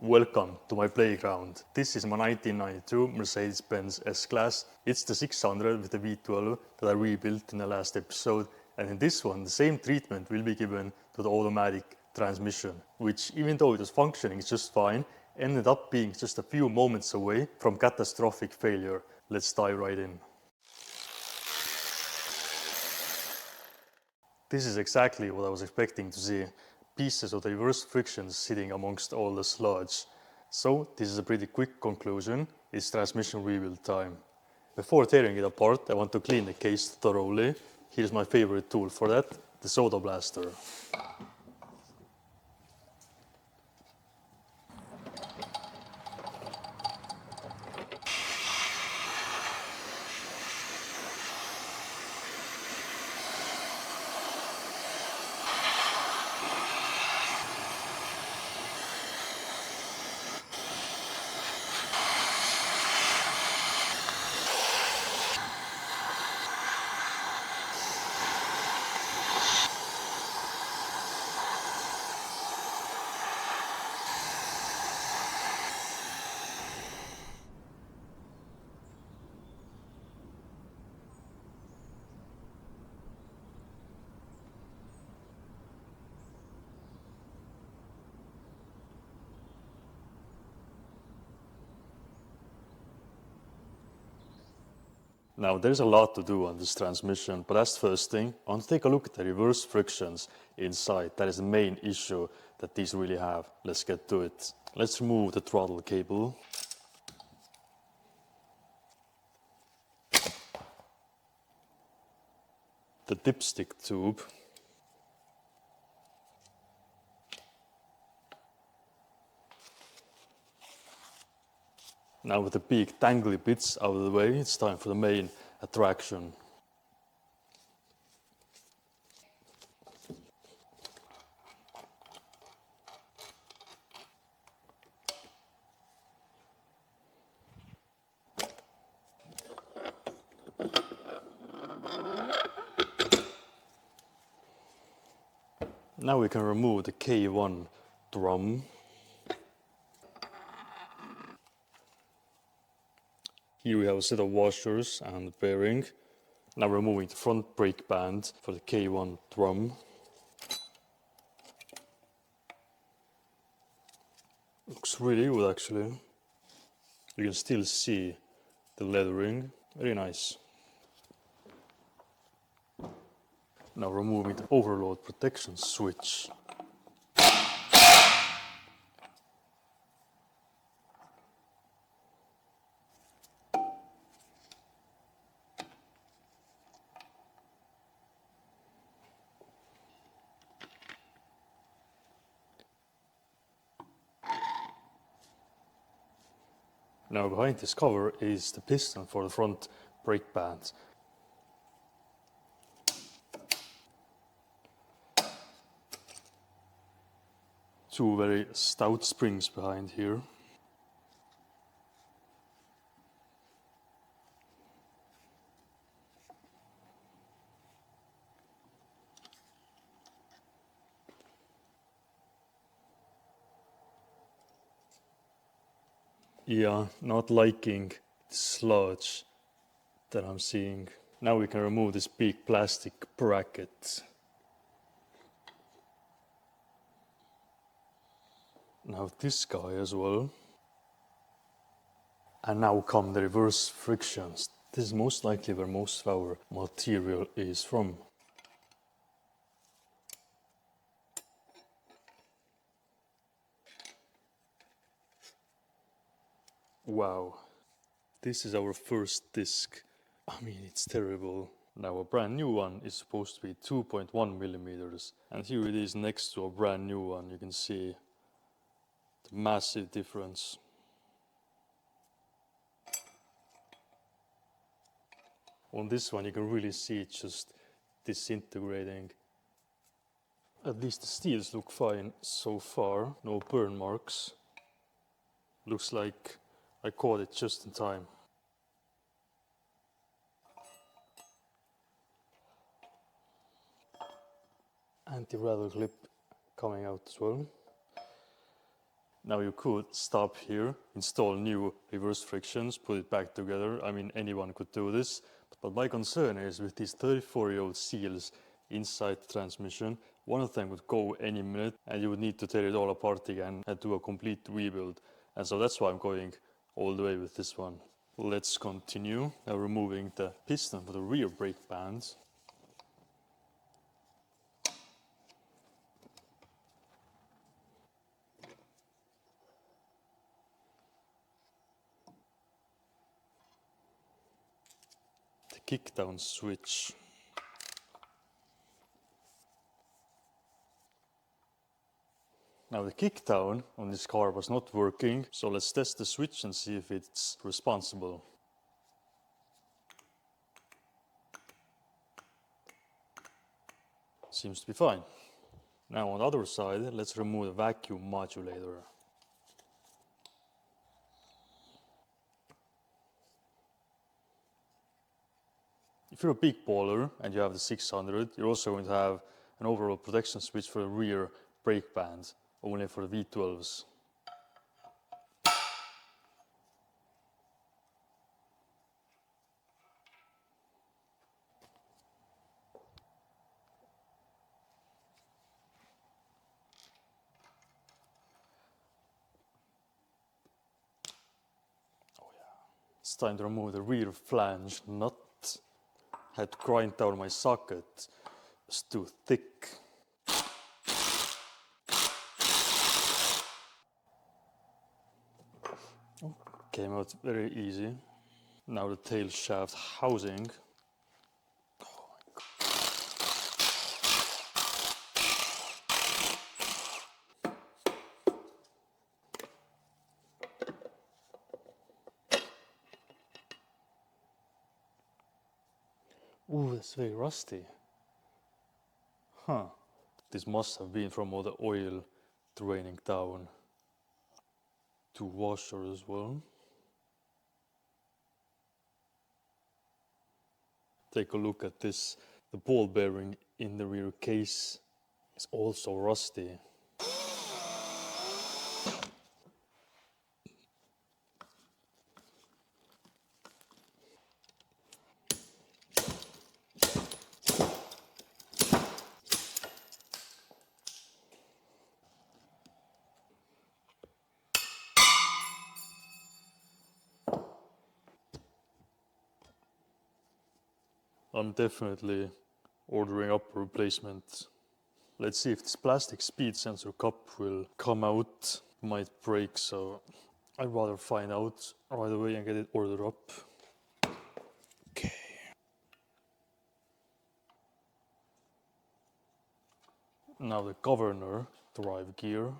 Welcome to my playground. This is my 1992 Mercedes-Benz S-Class. It's the 600 with the V12 that I rebuilt in the last episode, and in this one the same treatment will be given to the automatic transmission, which even though it was functioning just fine, ended up being just a few moments away from catastrophic failure. Let's dive right in. This is exactly what I was expecting to see. Pieces of the reverse frictions sitting amongst all the sludge. So this is a pretty quick conclusion. It's transmission rebuild time. Before tearing it apart, I want to clean the case thoroughly. Here's my favorite tool for that, the soda blaster. Now there's a lot to do on this transmission, but as the first thing, I want to take a look at the reverse frictions inside. That is the main issue that these really have. Let's get to it. Let's remove the throttle cable. The dipstick tube. Now with the big dangly bits out of the way, it's time for the main attraction. Now we can remove the K1 drum. Here we have a set of washers and bearing. Now removing the front brake band for the K1 drum. Looks really good actually. You can still see the leathering, very nice. Now removing the overload protection switch. Now behind this cover is the piston for the front brake band. Two very stout springs behind here. Yeah, not liking the sludge that I'm seeing. Now we can remove this big plastic bracket. Now this guy as well. And now come the reverse frictions. This is most likely where most of our material is from. Wow, this is our first disc. I mean, it's terrible. Now a brand new one is supposed to be 2.1 millimeters. And here it is next to a brand new one. You can see the massive difference. On this one you can really see it just disintegrating. At least the steels look fine so far, no burn marks. Looks like I caught it just in time. Anti-rattle clip coming out as well. Now you could stop here, install new reverse frictions, put it back together. I mean, anyone could do this. But my concern is with these 34-year-old seals inside the transmission, one of them would go any minute and you would need to tear it all apart again and do a complete rebuild. And so that's why I'm going all the way with this one. Let's continue. Now removing the piston for the rear brake bands. The kickdown switch. Now the kickdown on this car was not working, so let's test the switch and see if it's responsible. Seems to be fine. Now on the other side, let's remove the vacuum modulator. If you're a big baller and you have the 600, you're also going to have an overall protection switch for the rear brake band, only for the V12s. Oh yeah. It's time to remove the rear flange nut. Had to grind down my socket. It's too thick. Came out very easy. Now the tail shaft housing. Oh my God. Ooh, that's very rusty. Huh. This must have been from all the oil draining down. Two washers as well. Take a look at this. The ball bearing in the rear case is also rusty. I'm definitely ordering up a replacement. Let's see if this plastic speed sensor cup will come out. Might break, so I'd rather find out right away and get it ordered up. Okay. Now the governor drive gear.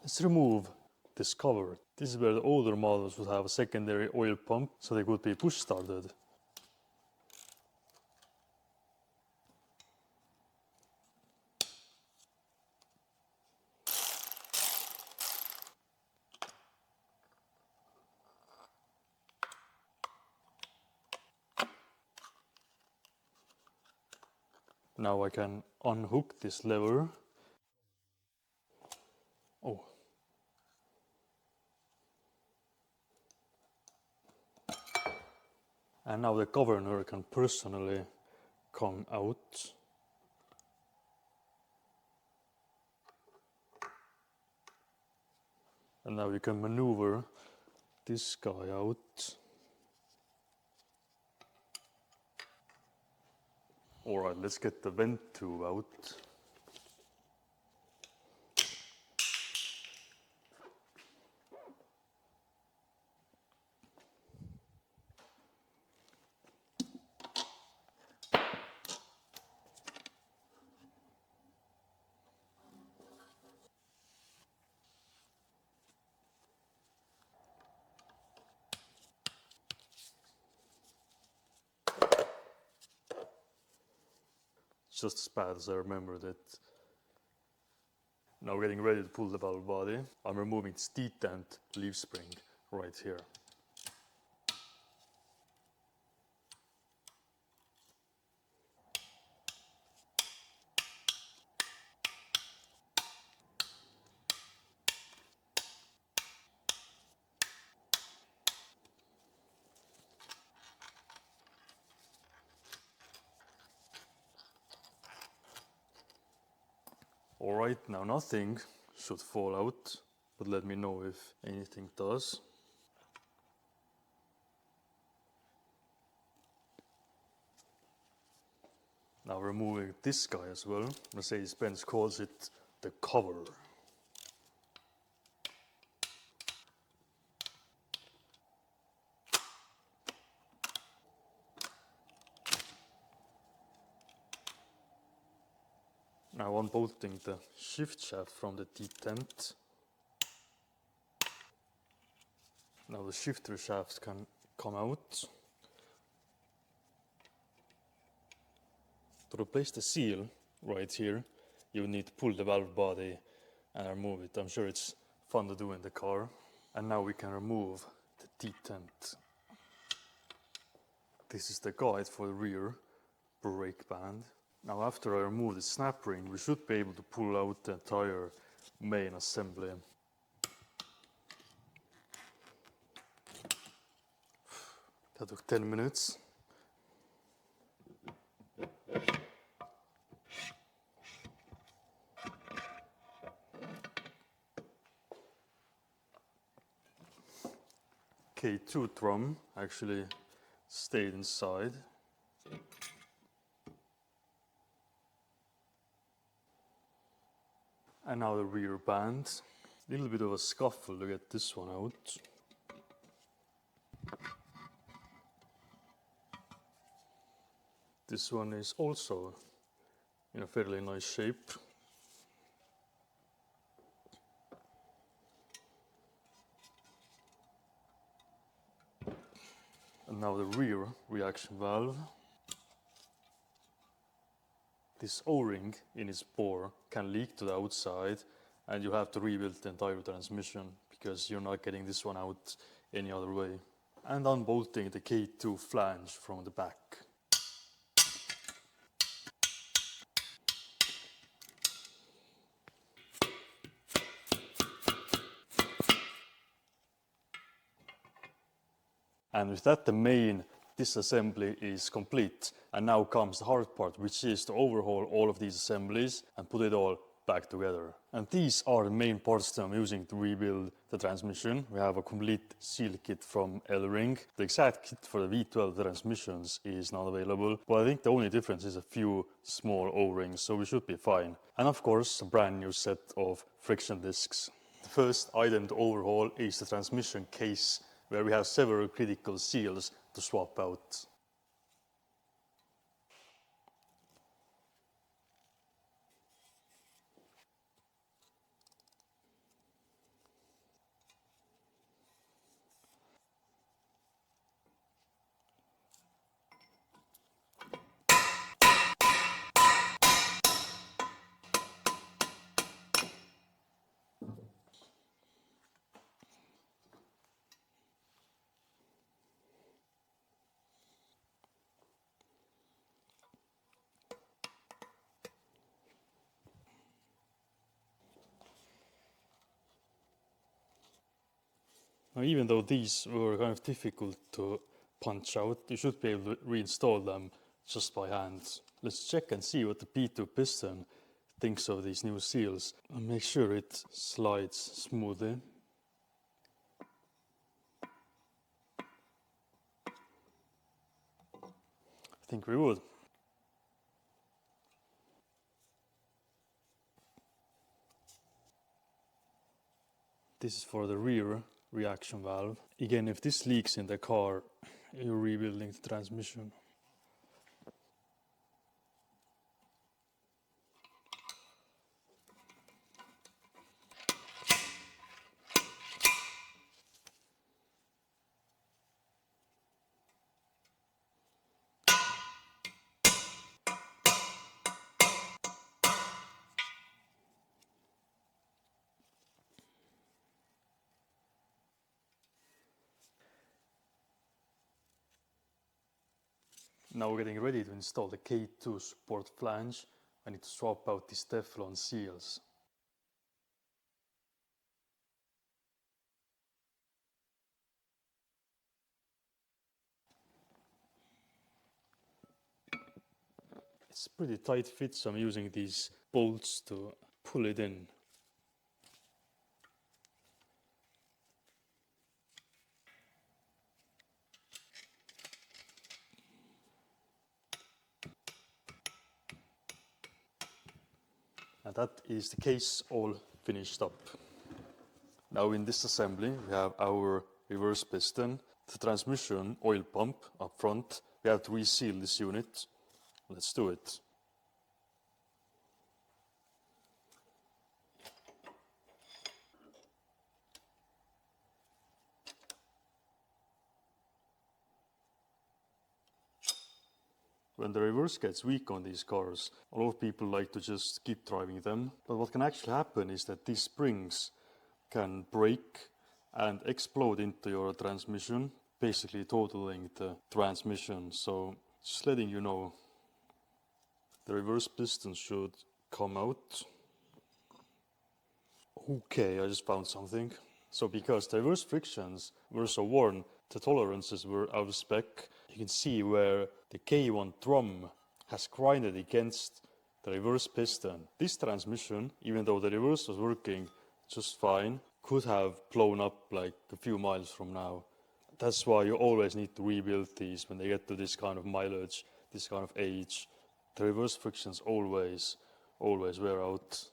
Let's remove this cover. This is where the older models would have a secondary oil pump, so they could be push started. Now I can unhook this lever. Oh. And now the governor can personally come out. And now you can maneuver this guy out. Alright, let's get the vent tube out. Just as bad as I remembered it. Now getting ready to pull the valve body. I'm removing this detent leaf spring right here. Alright, now nothing should fall out, but let me know if anything does. Now removing this guy as well. Mercedes-Benz calls it the cover. Now unbolting the shift shaft from the detent. Now the shifter shafts can come out. To replace the seal right here, you need to pull the valve body and remove it. I'm sure it's fun to do in the car. And now we can remove the detent. This is the guide for the rear brake band. Now after I remove the snap ring, we should be able to pull out the entire main assembly. That took 10 minutes. K2 drum actually stayed inside. And now the rear band. A little bit of a scuffle to get this one out. This one is also in a fairly nice shape. And now the rear reaction valve. This O-ring in its bore can leak to the outside and you have to rebuild the entire transmission because you're not getting this one out any other way. And unbolting the K2 flange from the back. And with that, the main disassembly is complete. And now comes the hard part, which is to overhaul all of these assemblies and put it all back together. And these are the main parts that I'm using to rebuild the transmission. We have a complete seal kit from L-Ring. The exact kit for the V12 transmissions is not available, but I think the only difference is a few small O-rings, so we should be fine. And of course, a brand new set of friction discs. The first item to overhaul is the transmission case, where we have several critical seals to swap out. Now, even though these were kind of difficult to punch out, you should be able to reinstall them just by hand. Let's check and see what the P2 piston thinks of these new seals and make sure it slides smoothly. I think we would. This is for the rear reaction valve. Again, if this leaks in the car, you're rebuilding the transmission. Now we're getting ready to install the K2 support flange. I need to swap out these Teflon seals. It's pretty tight fit, so I'm using these bolts to pull it in. And that is the case all finished up. Now in this assembly we have our reverse piston, the transmission oil pump up front. We have to reseal this unit. Let's do it. When the reverse gets weak on these cars, a lot of people like to just keep driving them. But what can actually happen is that these springs can break and explode into your transmission, basically totaling the transmission. So just letting you know, the reverse piston should come out. Okay, I just found something. So because the reverse frictions were so worn, the tolerances were out of spec. You can see where the K1 drum has grinded against the reverse piston. This transmission, even though the reverse was working just fine, could have blown up like a few miles from now. That's why you always need to rebuild these when they get to this kind of mileage, this kind of age. The reverse frictions always wear out.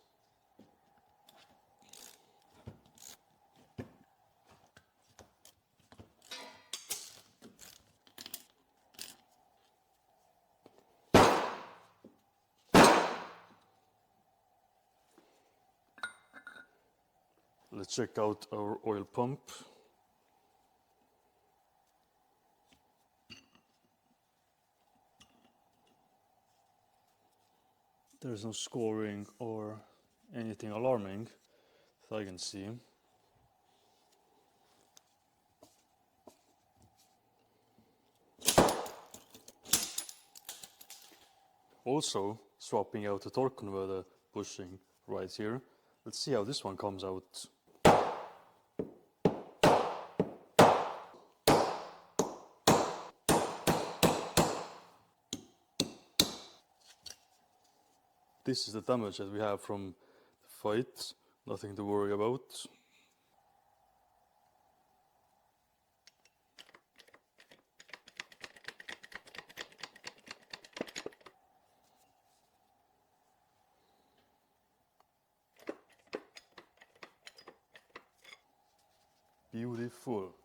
Let's check out our oil pump. There's no scoring or anything alarming that I can see. Also, swapping out the torque converter bushing right here. Let's see how this one comes out. This is the damage that we have from the fight, nothing to worry about. Beautiful.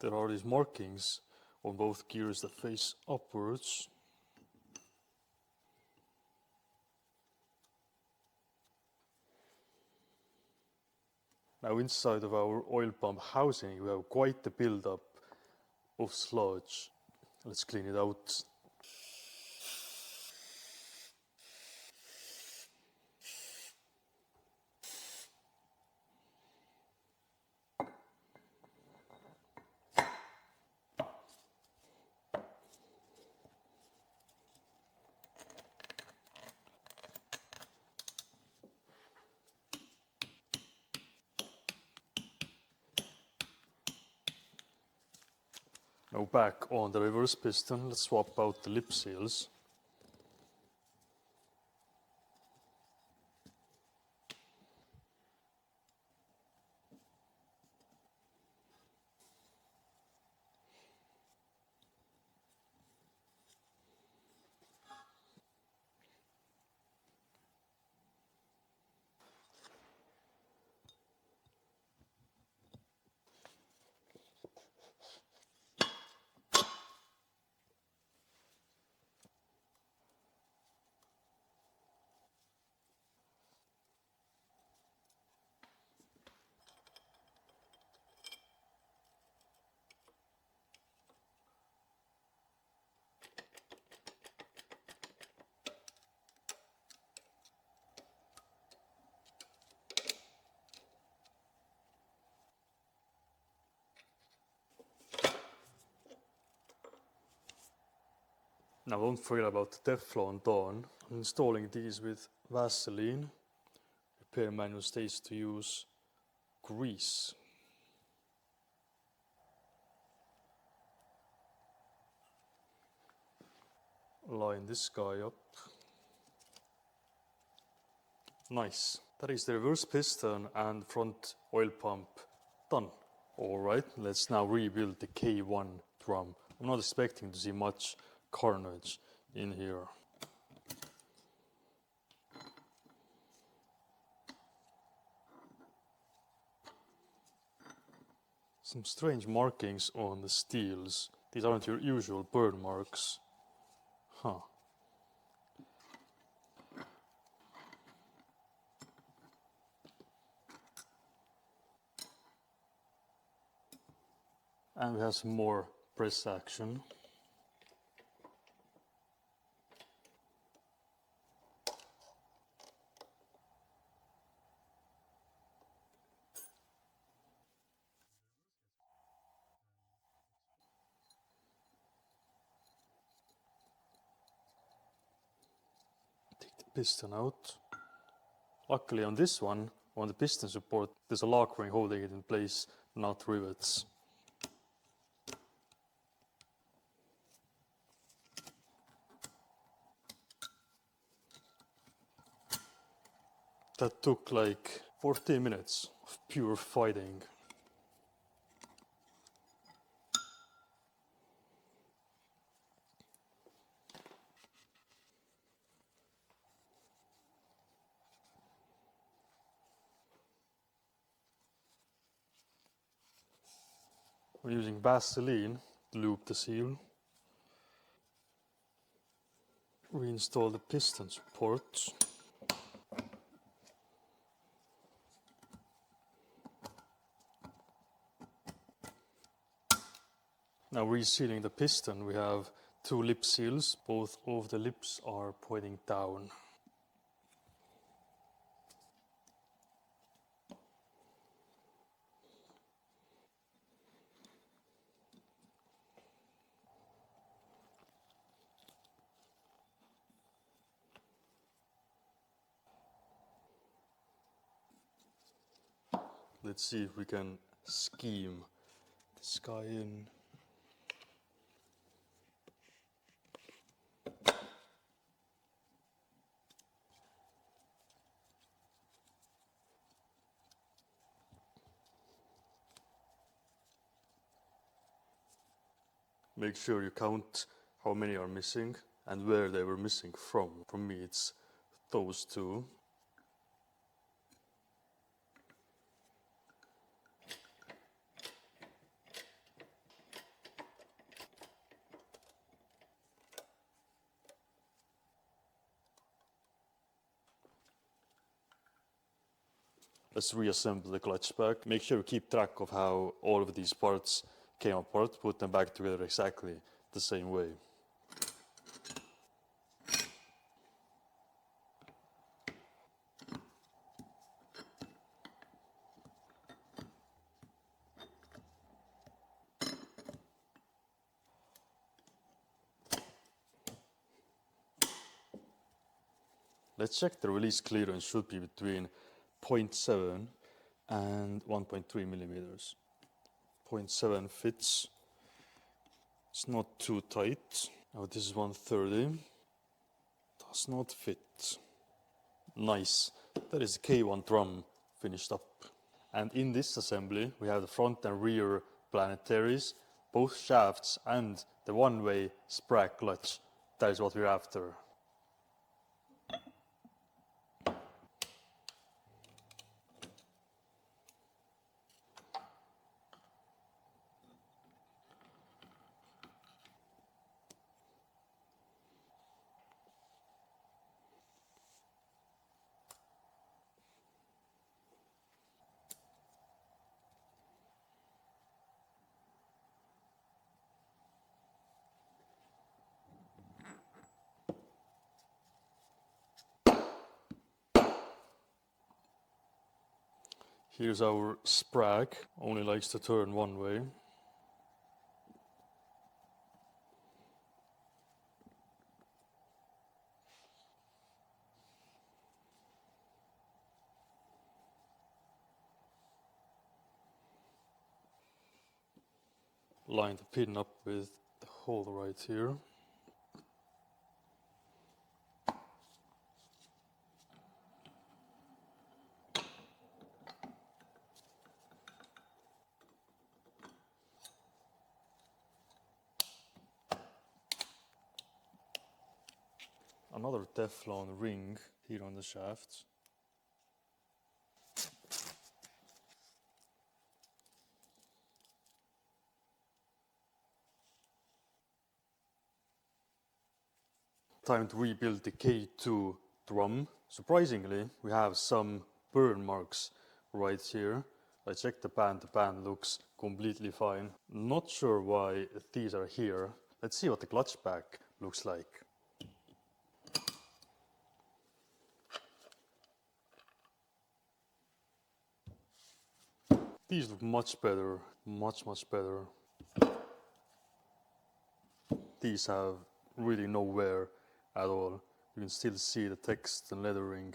There are these markings on both gears that face upwards. Now inside of our oil pump housing we have quite the build-up of sludge. Let's clean it out. Now back on the reverse piston, let's swap out the lip seals. Now don't forget about the Teflon Dawn. I'm installing these with Vaseline. Repair manual states to use grease. line this guy up. Nice. That is the reverse piston and front oil pump done. Alright, let's now rebuild the K1 drum. I'm not expecting to see much carnage in here. Some strange markings on the steels. These aren't your usual burn marks. Huh. And we have some more press action. Take the piston out. Luckily on this one, on the piston support, there's a lock ring holding it in place, not rivets. That took like 14 minutes of pure fighting. We're using Vaseline to lube the seal. Reinstall the piston support. Now resealing the piston, we have 2 lip seals. Both of the lips are pointing down. Let's see if we can scheme this guy in. Make sure you count how many are missing and where they were missing from. For me it's those 2. Let's reassemble the clutch pack. Make sure you keep track of how all of these parts came apart. Put them back together exactly the same way. Let's check the release clearance should be between 0.7 and 1.3 millimeters. 0.7 fits. It's not too tight. Now this is 130. Does not fit. Nice. That is the K1 drum finished up. And in this assembly we have the front and rear planetaries, both shafts and the one-way sprag clutch. That is what we're after. Here's our sprag, only likes to turn one way. Line the pin up with the hole right here. another Teflon ring here on the shaft. Time to rebuild the K2 drum. Surprisingly, we have some burn marks right here. I checked the band looks completely fine. Not sure why these are here. Let's see what the clutch pack looks like. These look much better, much better. These have really no wear at all. You can still see the text and lettering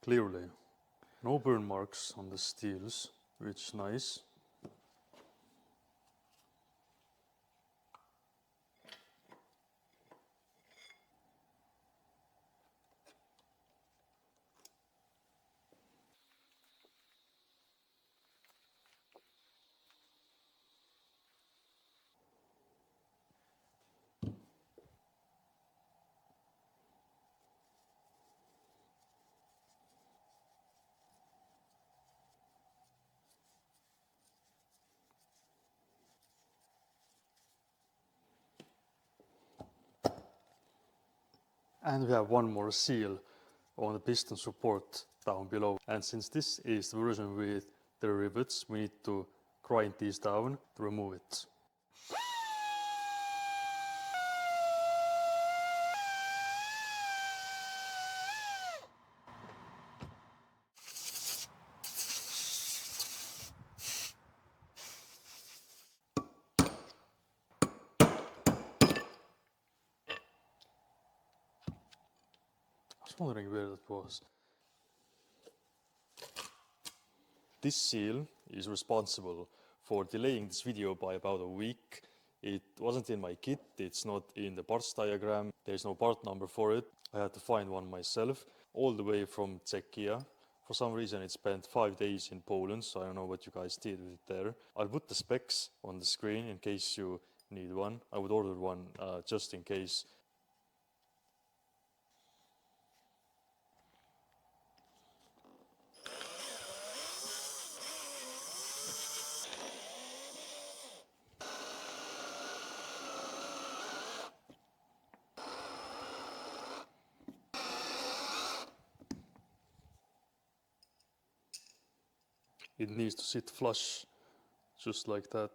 clearly. No burn marks on the steels, which is nice. And we have one more seal on the piston support down below. And since this is the version with the rivets, we need to grind these down to remove it. I was wondering where that was. This seal is responsible for delaying this video by about a week. It wasn't in my kit, it's not in the parts diagram, there's no part number for it. I had to find one myself, all the way from Czechia. For some reason it spent 5 days in Poland, so I don't know what you guys did with it there. I'll put the specs on the screen in case you need one. I would order one just in case. It needs to sit flush, just like that.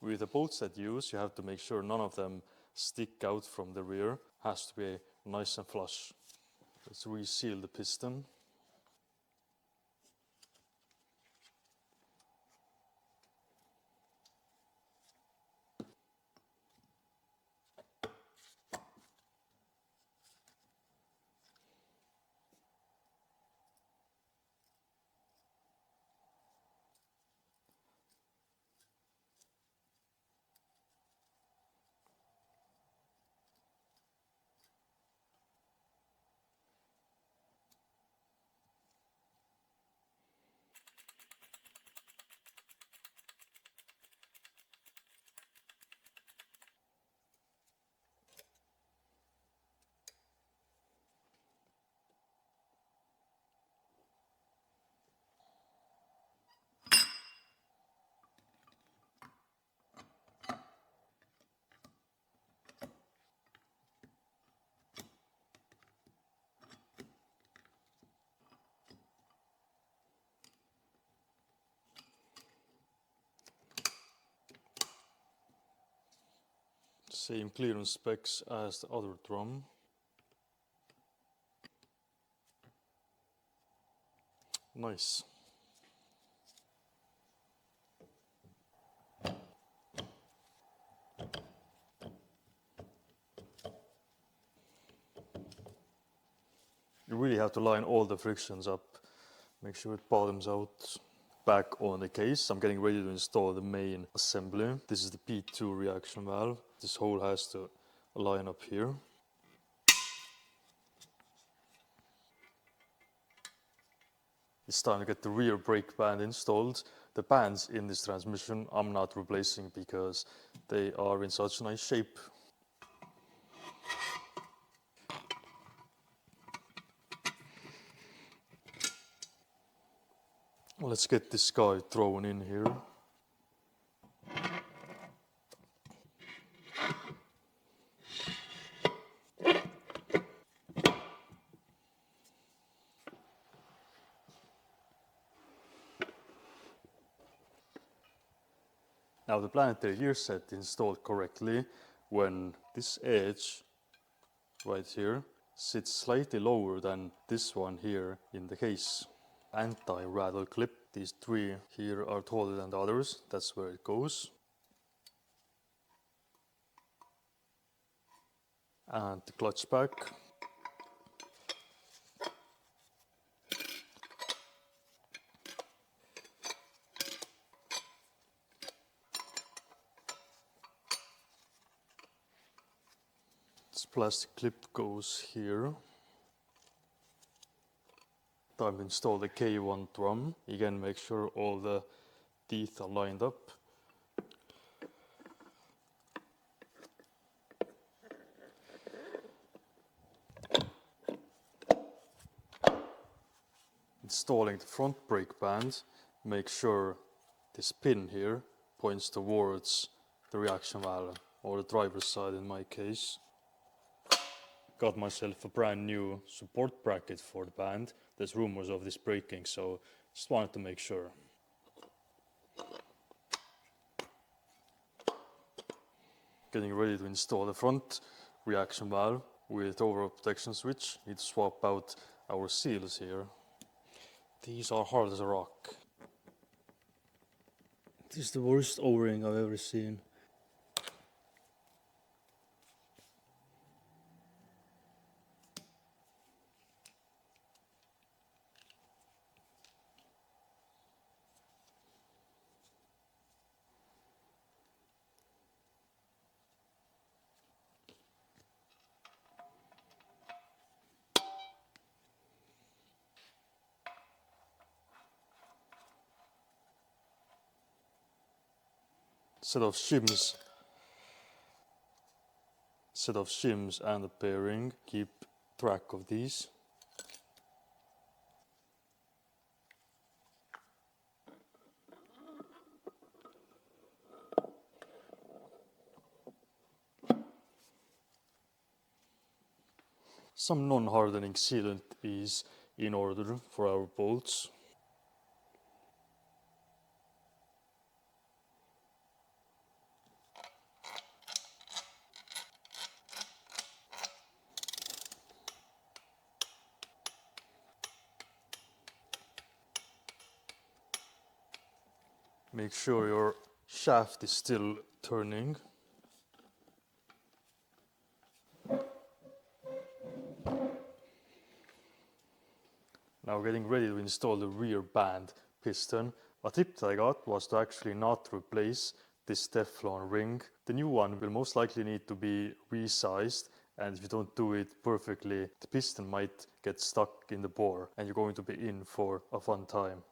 With the bolts that you use, you have to make sure none of them stick out from the rear. Has to be nice and flush. Let's reseal the piston. Same clearance specs as the other drum. Nice. you have to line all the frictions up. Make sure it bottoms out. Back on the case, I'm getting ready to install the main assembly. This is the P2 reaction valve. This hole has to line up here. It's time to get the rear brake band installed. The bands in this transmission I'm not replacing because they are in such nice shape. Let's get this guy thrown in here. Now the planetary gear set installed correctly when this edge right here sits slightly lower than this one here in the case. Anti-rattle clip, these three here are taller than the others, that's where it goes. And the clutch pack. This plastic clip goes here. Time to install the K1 drum. Again, make sure all the teeth are lined up. Installing the front brake band. Make sure this pin here points towards the reaction valve, or the driver's side in my case. Got myself a brand new support bracket for the band. There's rumors of this breaking, so just wanted to make sure. Getting ready to install the front reaction valve with overall protection switch. Need to swap out our seals here. These are hard as a rock. This is the worst O-ring I've ever seen. Set of shims and a bearing. Keep track of these. Some non-hardening sealant is in order for our bolts. Make sure your shaft is still turning. Now getting ready to install the rear band piston. A tip that I got was to actually not replace this Teflon ring. The new one will most likely need to be resized, and if you don't do it perfectly, the piston might get stuck in the bore and you're going to be in for a fun time.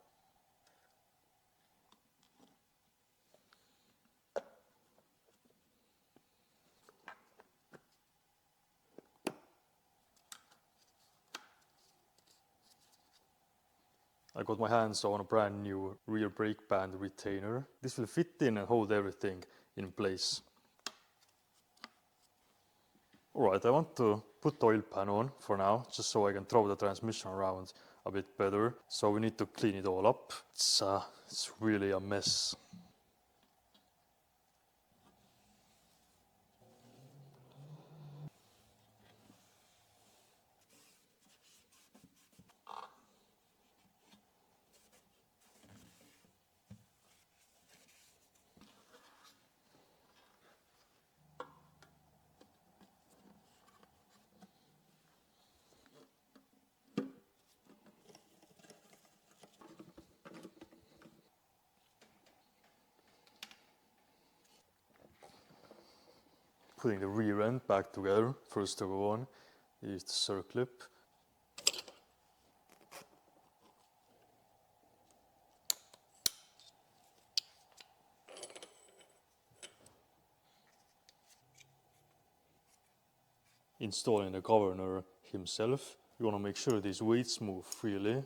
I got my hands on a brand new rear brake band retainer. This will fit in and hold everything in place. Alright, I want to put the oil pan on for now, just so I can throw the transmission around a bit better. So we need to clean it all up. It's really a mess. Putting the rear end back together, first to go on is the circlip. Installing the governor himself, you want to make sure these weights move freely.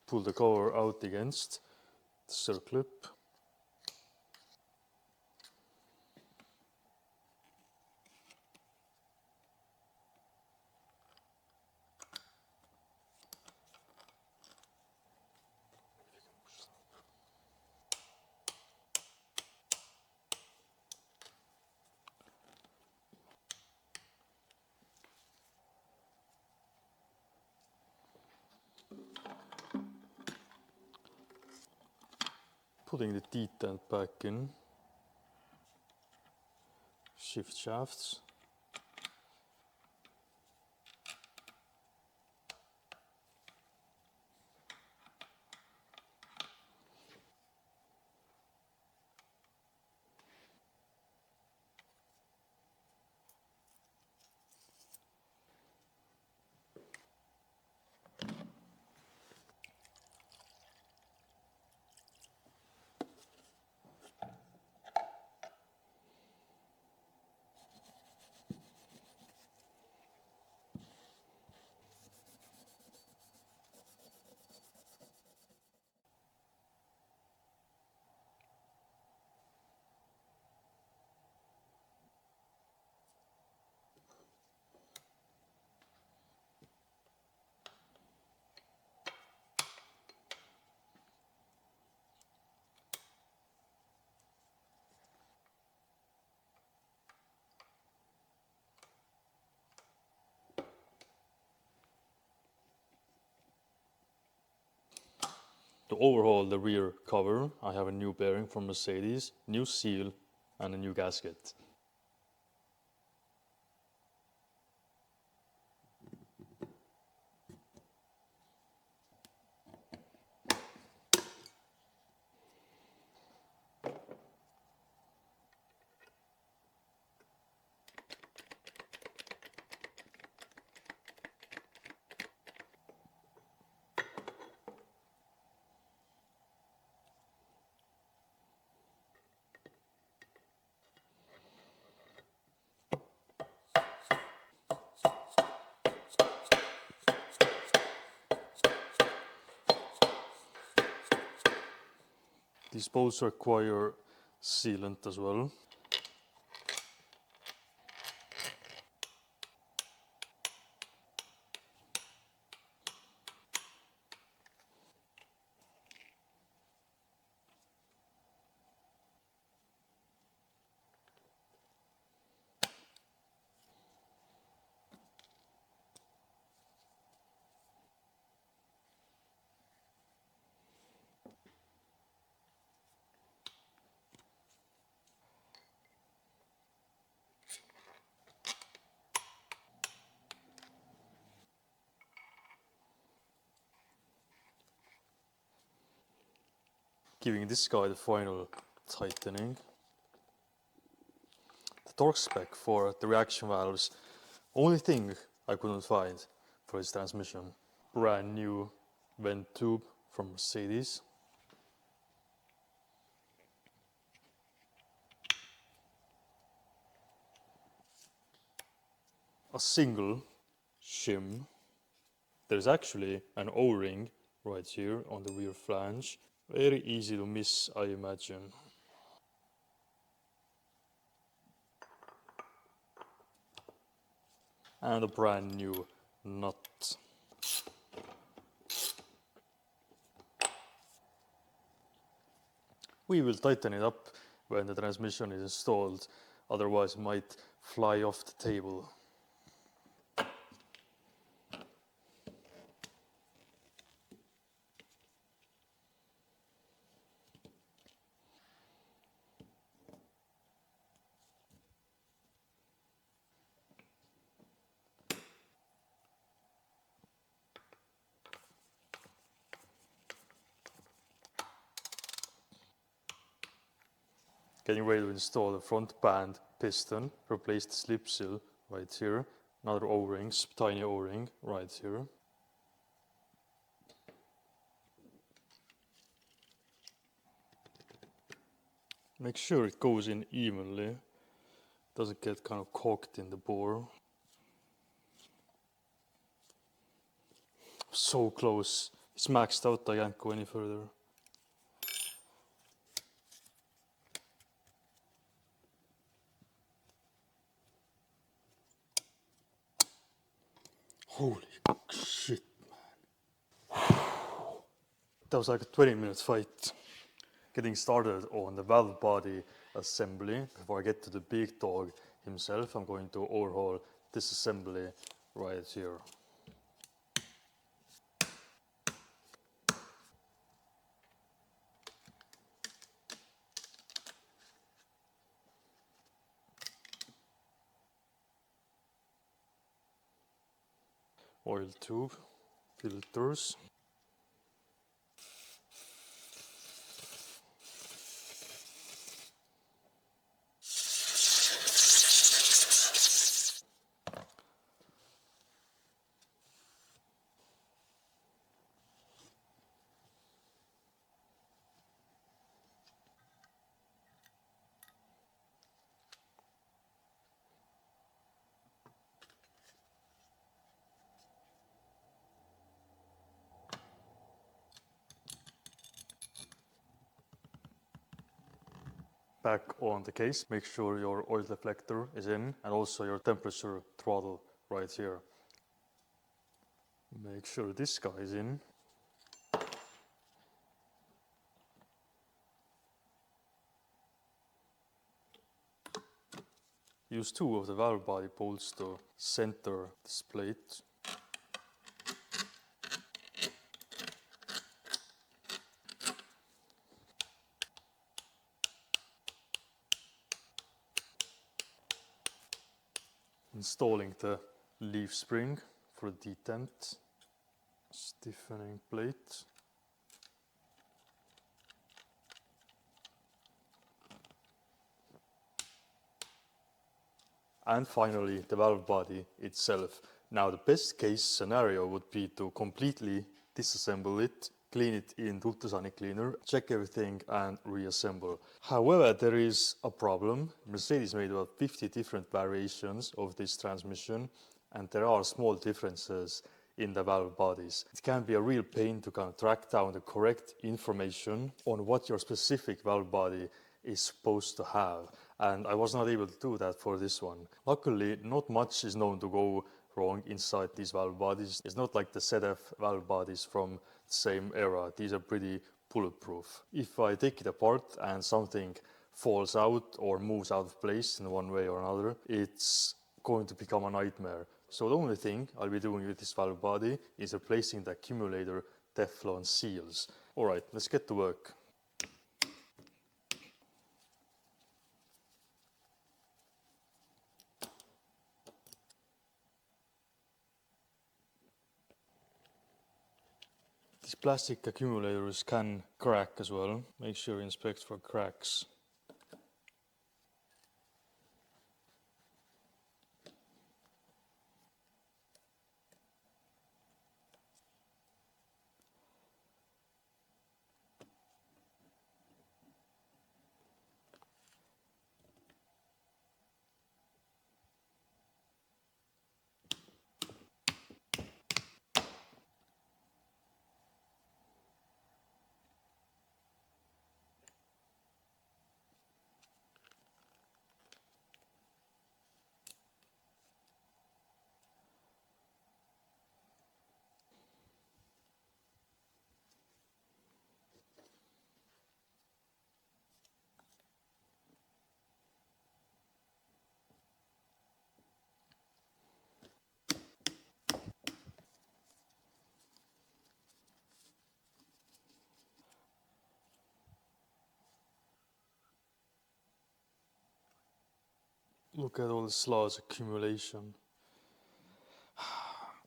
Pull the cover out against the circlip. Putting the detent back in. Shift shafts. To overhaul the rear cover, I have a new bearing from Mercedes, new seal and a new gasket. These bolts require sealant as well. Giving this guy the final tightening. The torque spec for the reaction valves, only thing I couldn't find for this transmission. Brand new vent tube from Mercedes. A single shim. There's actually an O-ring right here on the rear flange. Very easy to miss, I imagine. And a brand new nut. We will tighten it up when the transmission is installed, otherwise it might fly off the table. Getting ready to install the front band piston, replace the slip seal right here, another O-ring, tiny O-ring right here. Make sure it goes in evenly, doesn't get kind of cocked in the bore. So close, it's maxed out, I can't go any further. Holy shit, man. That was like a 20-minute fight. Getting started on the valve body assembly. Before I get to the big dog himself, I'm going to overhaul this assembly right here. Oil tube, filters. Back on the case, make sure your oil deflector is in and also your temperature throttle right here. Make sure this guy is in. Use two of the valve body bolts to center this plate. Installing the leaf spring for detent. Stiffening plate. And finally, the valve body itself. Now, the best case scenario would be to completely disassemble it, clean it in ultrasonic cleaner, check everything and reassemble. However, there is a problem. Mercedes made about 50 different variations of this transmission, and there are small differences in the valve bodies. It can be a real pain to kind of track down the correct information on what your specific valve body is supposed to have, and I was not able to do that for this one. Luckily, not much is known to go wrong inside these valve bodies. It's not like the ZF valve bodies from the same era. These are pretty bulletproof. If I take it apart and something falls out or moves out of place in one way or another, it's going to become a nightmare. So the only thing I'll be doing with this valve body is replacing the accumulator Teflon seals. Alright, let's get to work. These plastic accumulators can crack as well. Make sure you inspect for cracks. Look at all the sludge accumulation.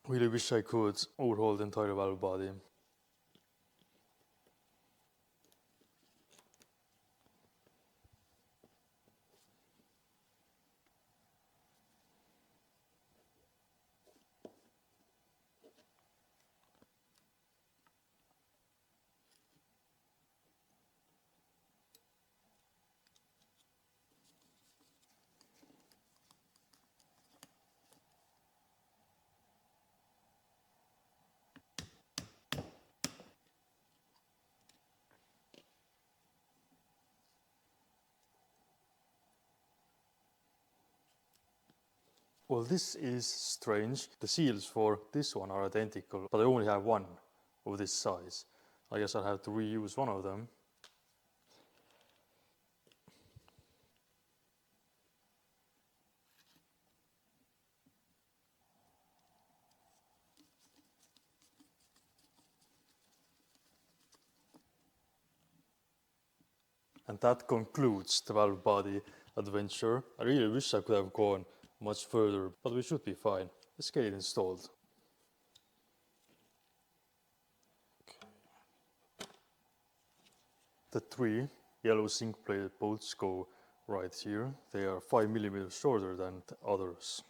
Really wish I could overhaul the entire valve body. Well, this is strange. The seals for this one are identical, but I only have one of this size. I guess I'll have to reuse one of them. And that concludes the valve body adventure. I really wish I could have gone much further, but we should be fine. Let's get it installed. The 3 yellow zinc plated bolts go right here. They are 5mm shorter than the others.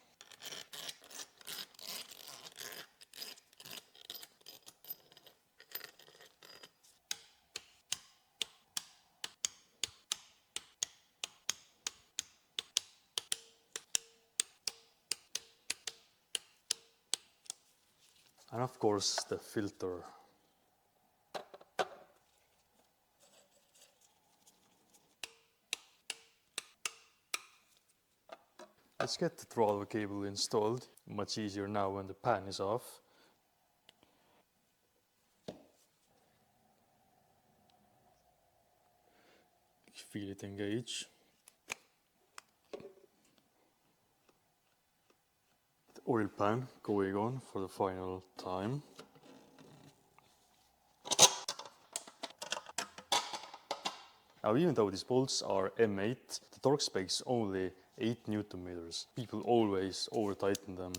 And of course the filter. Let's get the throttle cable installed. Much easier now when the pan is off. Feel it engage. The oil pan going on for the final time. Now, even though these bolts are M8, the torque spec is only 8 Newton meters. People always over tighten them.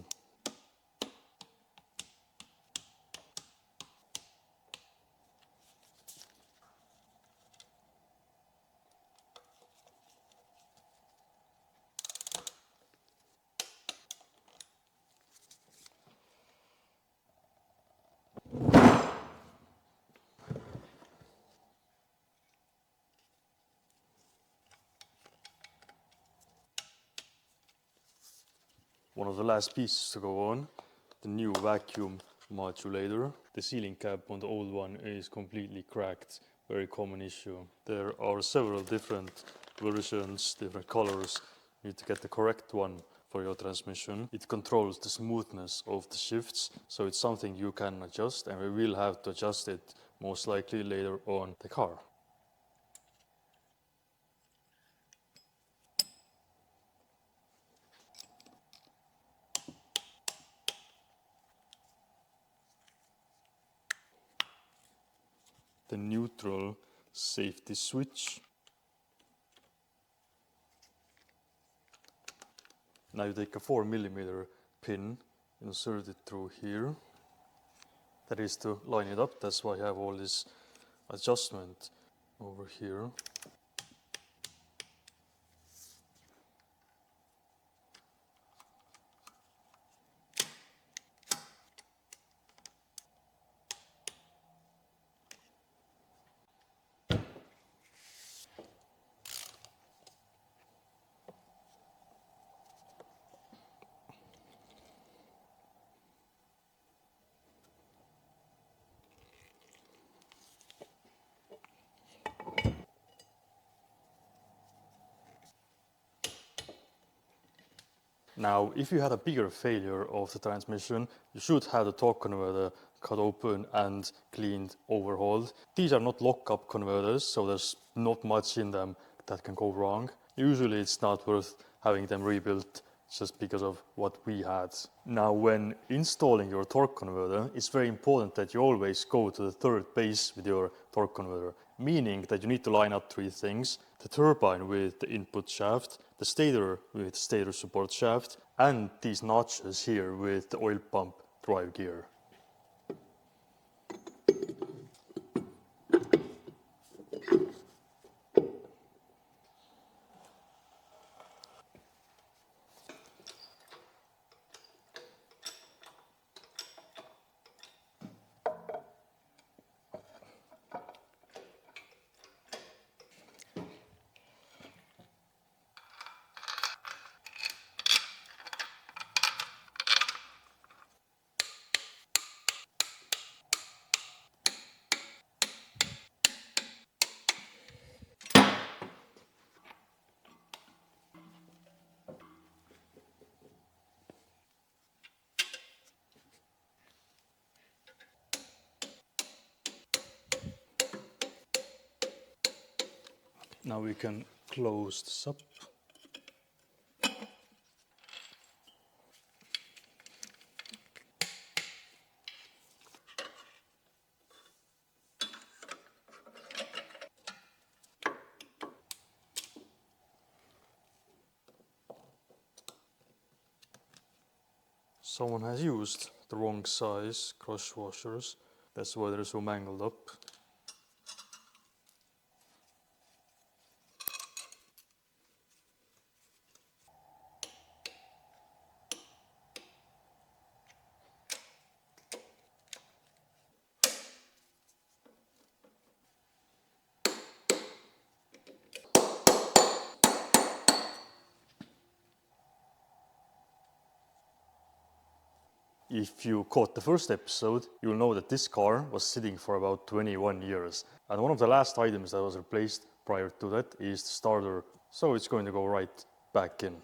One of the last pieces to go on, the new vacuum modulator. The sealing cap on the old one is completely cracked, very common issue. There are several different versions, different colors. You need to get the correct one for your transmission. It controls the smoothness of the shifts, so it's something you can adjust, and we will have to adjust it most likely later on the car. The neutral safety switch. Now you take a 4mm pin, insert it through here. That is to line it up, that's why I have all this adjustment over here. Now, if you had a bigger failure of the transmission, you should have the torque converter cut open and cleaned, overhauled. These are not lock-up converters, so there's not much in them that can go wrong. Usually it's not worth having them rebuilt just because of what we had. Now, when installing your torque converter, it's very important that you always go to the third base with your torque converter, meaning that you need to line up 3 things: the turbine with the input shaft, the stator with the stator support shaft, and these notches here with the oil pump drive gear. Now we can close this up. Someone has used the wrong size cross washers. That's why they're so mangled up. If you caught the first episode, you'll know that this car was sitting for about 21 years. And one of the last items that was replaced prior to that is the starter, so it's going to go right back in.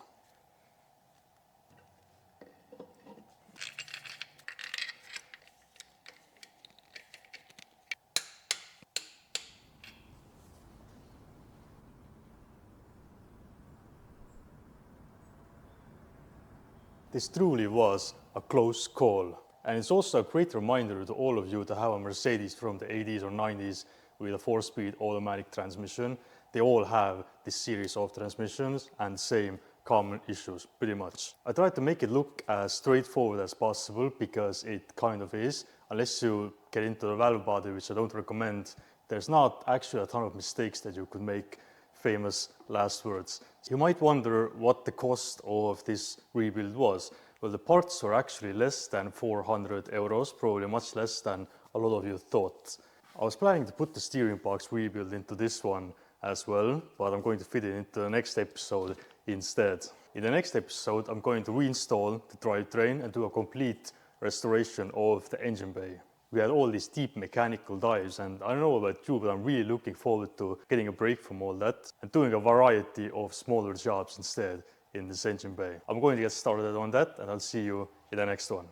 This truly was a close call. And it's also a great reminder to all of you to have a Mercedes from the 80s or 90s with a 4-speed automatic transmission. They all have this series of transmissions and same common issues, pretty much. I tried to make it look as straightforward as possible because it kind of is. Unless you get into the valve body, which I don't recommend, there's not actually a ton of mistakes that you could make. Famous last words. You might wonder what the cost of this rebuild was. Well, the parts were actually less than 400 euros, probably much less than a lot of you thought. I was planning to put the steering box rebuild into this one as well, but I'm going to fit it into the next episode instead. In the next episode, I'm going to reinstall the drivetrain and do a complete restoration of the engine bay. We had all these deep mechanical dives, and I don't know about you, but I'm really looking forward to getting a break from all that and doing a variety of smaller jobs instead in this engine bay. I'm going to get started on that, and I'll see you in the next one.